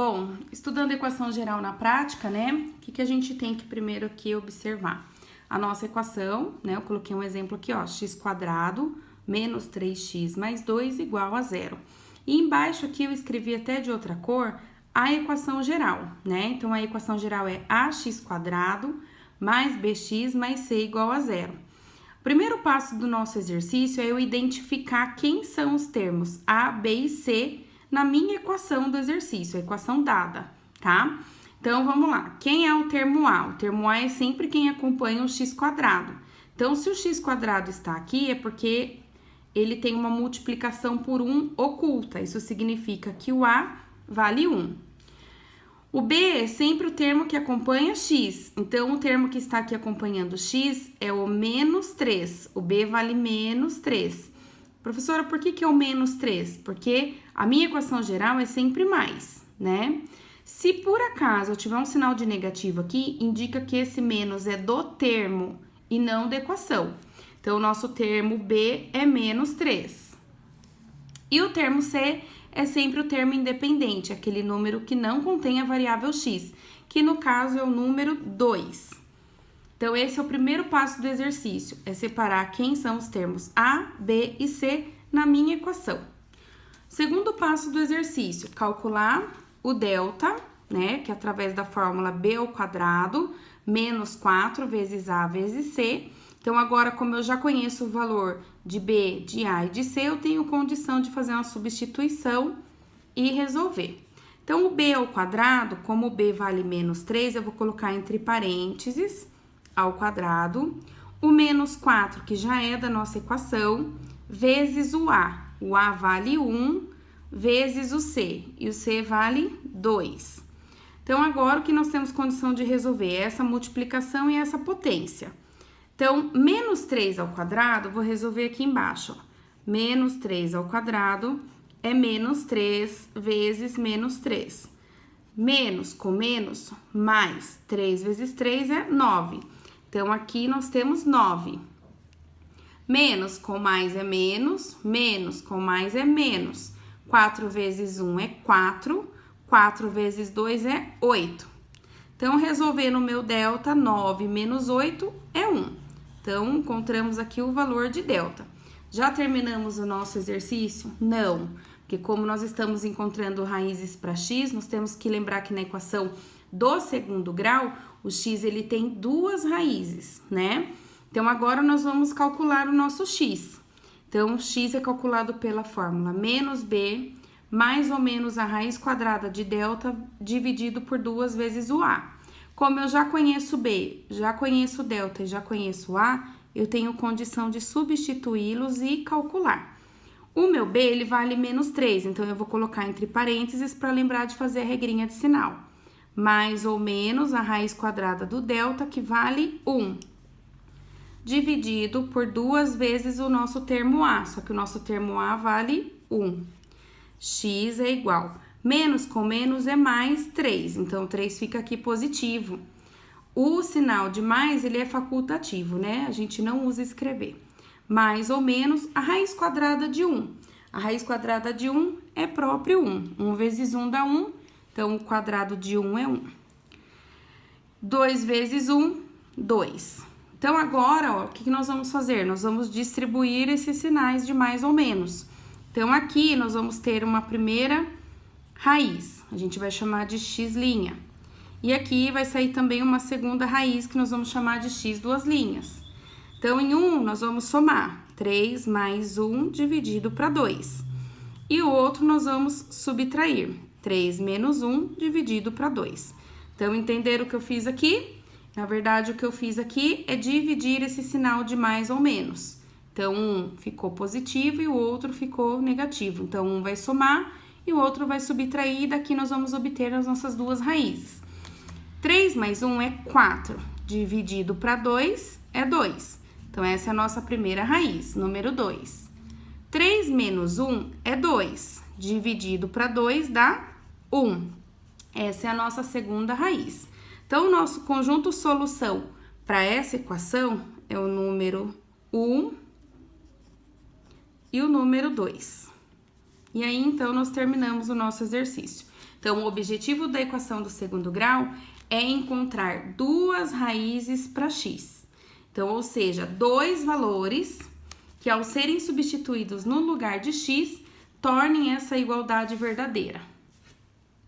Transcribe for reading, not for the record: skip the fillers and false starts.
Bom, estudando equação geral na prática, né? O que a gente tem que primeiro aqui observar? A nossa equação, né? Eu coloquei um exemplo aqui, ó, x² menos 3x mais 2 igual a 0. E embaixo aqui eu escrevi até de outra cor a equação geral, né? Então, a equação geral é ax² mais bx mais c igual a 0. O primeiro passo do nosso exercício é eu identificar quem são os termos a, b e c na minha equação do exercício, a equação dada, tá? Então, vamos lá. Quem é o termo A? O termo A é sempre quem acompanha o x². Então, se o x² está aqui, é porque ele tem uma multiplicação por 1 oculta. Isso significa que o A vale 1. O B é sempre o termo que acompanha x. Então, o termo que está aqui acompanhando x é o menos 3. O B vale menos 3. Professora, por que é o menos 3? Porque a minha equação geral é sempre mais, né? Se por acaso eu tiver um sinal de negativo aqui, indica que esse menos é do termo e não da equação. Então, o nosso termo B é menos 3. E o termo C é sempre o termo independente, aquele número que não contém a variável x, que no caso é o número 2. Então, esse é o primeiro passo do exercício, é separar quem são os termos A, B e C na minha equação. Segundo passo do exercício, calcular o delta, né, que é através da fórmula b² menos 4 vezes A vezes C. Então, agora, como eu já conheço o valor de B, de A e de C, eu tenho condição de fazer uma substituição e resolver. Então, o b², como o B vale menos 3, eu vou colocar entre parênteses ao quadrado, o menos 4, que já é da nossa equação, vezes o A. O A vale 1, vezes o C, e o C vale 2. Então, agora o que nós temos condição de resolver é essa multiplicação e essa potência. Então, menos 3 ao quadrado, vou resolver aqui embaixo, ó. Menos 3 ao quadrado é menos 3 vezes menos 3. Menos com menos, mais 3 vezes 3 é 9. Então, aqui nós temos 9. Menos com mais é menos com mais é menos. 4 vezes 1 é 4, 4 vezes 2 é 8. Então, resolvendo o meu delta, 9 menos 8 é 1. Então, encontramos aqui o valor de delta. Já terminamos o nosso exercício? Não, porque como nós estamos encontrando raízes para x, nós temos que lembrar que na equação do segundo grau, o x ele tem duas raízes, né? Então, agora nós vamos calcular o nosso x. Então, o x é calculado pela fórmula menos b mais ou menos a raiz quadrada de delta dividido por 2 vezes o a. Como eu já conheço b, já conheço delta e já conheço a, eu tenho condição de substituí-los e calcular. O meu b, ele vale menos 3, então eu vou colocar entre parênteses para lembrar de fazer a regrinha de sinal. Mais ou menos a raiz quadrada do delta, que vale 1, dividido por 2 vezes o nosso termo a, só que o nosso termo a vale 1. X é igual, menos com menos é mais 3, então 3 fica aqui positivo. O sinal de mais, ele é facultativo, né? A gente não usa escrever. Mais ou menos a raiz quadrada de 1. A raiz quadrada de 1 é próprio 1. 1 vezes 1 dá 1. Então, o quadrado de 1 é 1. 2 vezes 1, 2. Então, agora, ó, o que nós vamos fazer? Nós vamos distribuir esses sinais de mais ou menos. Então, aqui, nós vamos ter uma primeira raiz. A gente vai chamar de x'. E aqui vai sair também uma segunda raiz, que nós vamos chamar de x duas linhas. Então, em 1, nós vamos somar 3 mais 1 dividido para 2. E o outro nós vamos subtrair. 3 menos 1 dividido para 2. Então, entenderam o que eu fiz aqui? Na verdade, o que eu fiz aqui é dividir esse sinal de mais ou menos. Então, um ficou positivo e o outro ficou negativo. Então, um vai somar e o outro vai subtrair, e daqui nós vamos obter as nossas duas raízes. 3 mais 1 é 4, dividido para 2 é 2. Então, essa é a nossa primeira raiz, número 2. 3 menos 1 é 2, dividido para 2 dá 1. Essa é a nossa segunda raiz. Então, o nosso conjunto solução para essa equação é o número 1 e o número 2. E aí, então, nós terminamos o nosso exercício. Então, o objetivo da equação do segundo grau é encontrar duas raízes para x. Então, ou seja, dois valores que, ao serem substituídos no lugar de x, tornem essa igualdade verdadeira.